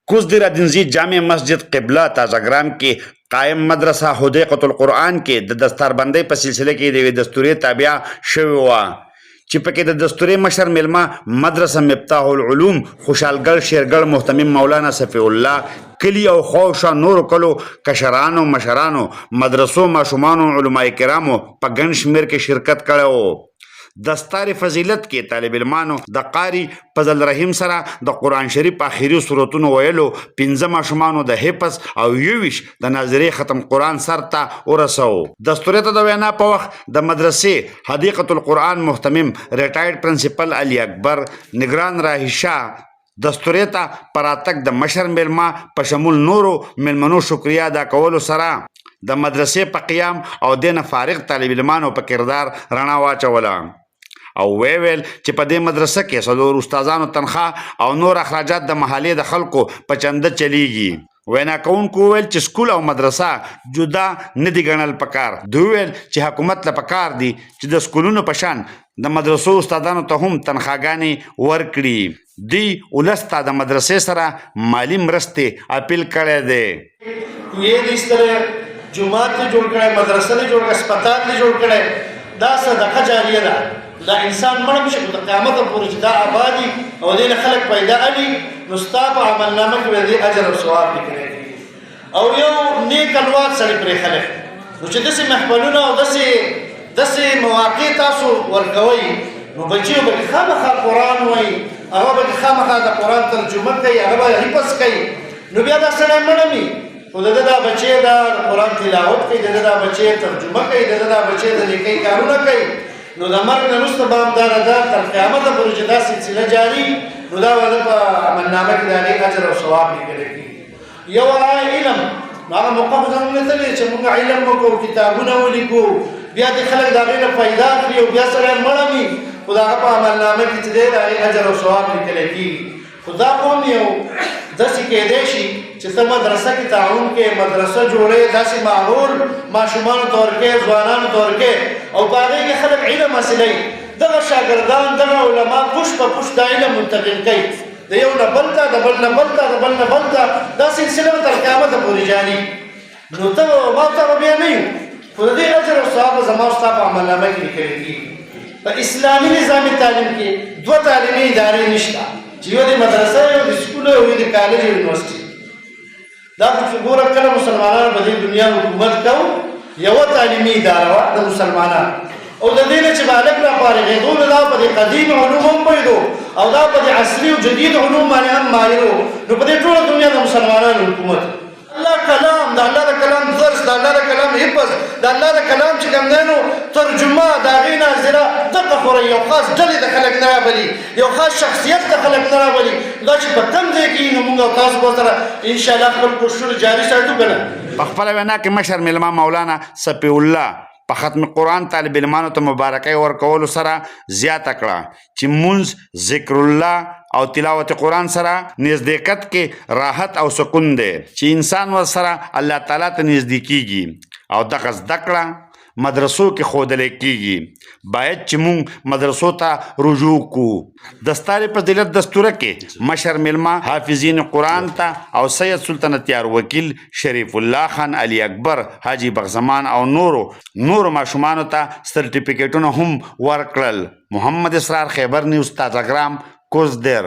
کوزدیر ادینزی جامع مسجد قبله تازهګرام کې قائم مدرسه حدیقة القرآن کې د دستاربندۍ په سلسله کې د یوې دستورې تابع شوې وه چې پکې د دستورې مشر میلمه مدرسه مفتاح العلوم خوشحالګل شیرګل محتمم مولانا صفی الله کلی او خوشا نور کلو کشرانو مشرانو مدرسو ماشومانو علماء کرامو په ګڼ شمېر کې شرکت کړی و. دستار فضیلت کې طالب علمانو د قاری فضل رحیم سره د قرآن شریف آخري سورتونو ویلو 15 ماشومانو د حفظ او 21 د ناظرې ختم قرآن سر ته ورسو. دستورې ته د وینا په وخت د مدرسې حدیقة القرآن محتمم ریټایرډ پرنسپل علي اکبر نگران راهیشا دستورې ته پراتک د مشر میلمه په شمول نورو میلمنو شکریا ادا کولو سره د مدرسې په قیام او دینه فارغ طالب علمانو په کردار رڼا واچوله او ویل چې په دې مدرسه کې څلور استادانو تنخواه او نور اخراجات د محلې د خلکو په چنده چلیږي. وینا کوونکو ویل چې سکول او مدرسه جدا نه دي ګڼل پکار. دوی ویل چې حکومت له پکار دي چې د سکولونو په شان د مدرسو استادانو ته هم تنخواګانې ورکړي. دوی ولس ته د مدرسې سره مالی مرستې اپیل کړی دی. یې اس طرح جماعت نه جوړ کړی، مدرسه نه جوړ کړی، اسپتال نه جوړ کړی، دا صدقه جاریه ده. دا انسان مړ بشي خو د قیامت پورې چې دا آبادي او دې نه خلک پیدا علي نو ستا په عملنامه کې به دې اجر او ثواب لیکلی کېږي. او یو نیک الواد سړي پرې خلک نو چې داسې محفلونه او داسې مواقع تاسو ورکوئ نو بچیو به خامخا قرآن وایي، هغه به خامخا د قرآن ترجمه کوي، هغه به حفظ کوي. نو بیا دا سړی مړ وي خو د ده دا بچی دا قرآن تلاوت کوي، د ده دا بچی ترجمه کوي، د ده دا بچی د نیکۍ کارونه کوي. نو د مرګ نه وروسته به همداره ده تر قیامته پورې چې دا سلسله جاري نو دا به ده په عملنامه کې د هغې اجر او ثواب لیکلی کېږي. یو علم نو هغه موقع خو زموږ نه تللی چې موږ علم وکړو، کتابونه ولیکو، بیا دې خلک د هغې نه پیدا کړي او بیا سړی مړه وي خو د هغه په عملنامه کې چې دی د هغې اجر او ثواب لیکلی کېږي. خو دا قوم یو داسې کېدی شي چې ته مدرسه کې تعاون کې مدرسه جوړې، داسې ماحول ماشومانو ته ورکې، ځوانانو ته ورکې او په هغې کې خلک علم حاصلوي. دغه شاګردان دغه علما پوش په پوش دا علم منتقل کوي د یو نه بل ته، د بل نه بل ته، د بل نه بل ته، دا سلسله به تر قیامته پورې جاري. نو ته ما ته به بیا نه یو خو د دې اجر او ثواب به زما او ستا په عملنامه کې لیکلی کېږي. په اسلامي نظامي تعلیم کې 2 تعلیمي ادارې نشته چې یو د مدرسه یو د سکول او یو د کالج او یونیورسټي. دا خو چې ګوره کله مسلمانانو په دې دنیا حکومت کوو یوه تعلیمي اداره وه د مسلمانانو او د دې نه چې به هلک راپارېږېدو نو دا په دې قدیم علوم هم پوهېدو او دا په دې عصري او جدید علوم باندې هم ماهر و. نو په دې ټوله دنیا د مسلمانانو حکومت الله کلام، د الله د کلام درس، د الله د کلام حفظ، د الله د کلام چې کوم دی نو ترجمه د هغې ناظره دغه خو یو خاص ډلې ته خلک نه رابلي، یو خاص شخصیت ته خلک نه رابلي. دا چې په کوم ځای کې نو موږ او تاسو به سره انشاءالله خپل کوششونه جاري ساتو که نه. په خپله وینا کې مشر میلمه مولانا صفی الله په ختم قرآن طالب علمانو ته مبارکۍ ورکولو سره زیاته کړه چې مونځ، ذکر الله او تلاوت قرآن سره نزدېکت کې راحت او سکون دی چې انسان ورسره الله تعالی ته نږدې کېږي او دغه زده کړه مدرسو کې ښودلی کېږي. باید چې مونږ مدرسو ته رجوع کړو. دستار فضیلت دستوره کې مشر میلمه حافظین قرآن ته او سید سلطنتیار وکیل شریف الله خان علي اکبر حاجی بغزمان او نورو ماشومانو ته سرټیفیکیټونه هم ورکړل. محمد اسرار، خیبر نیوز، تازهګرام، کوزدیر.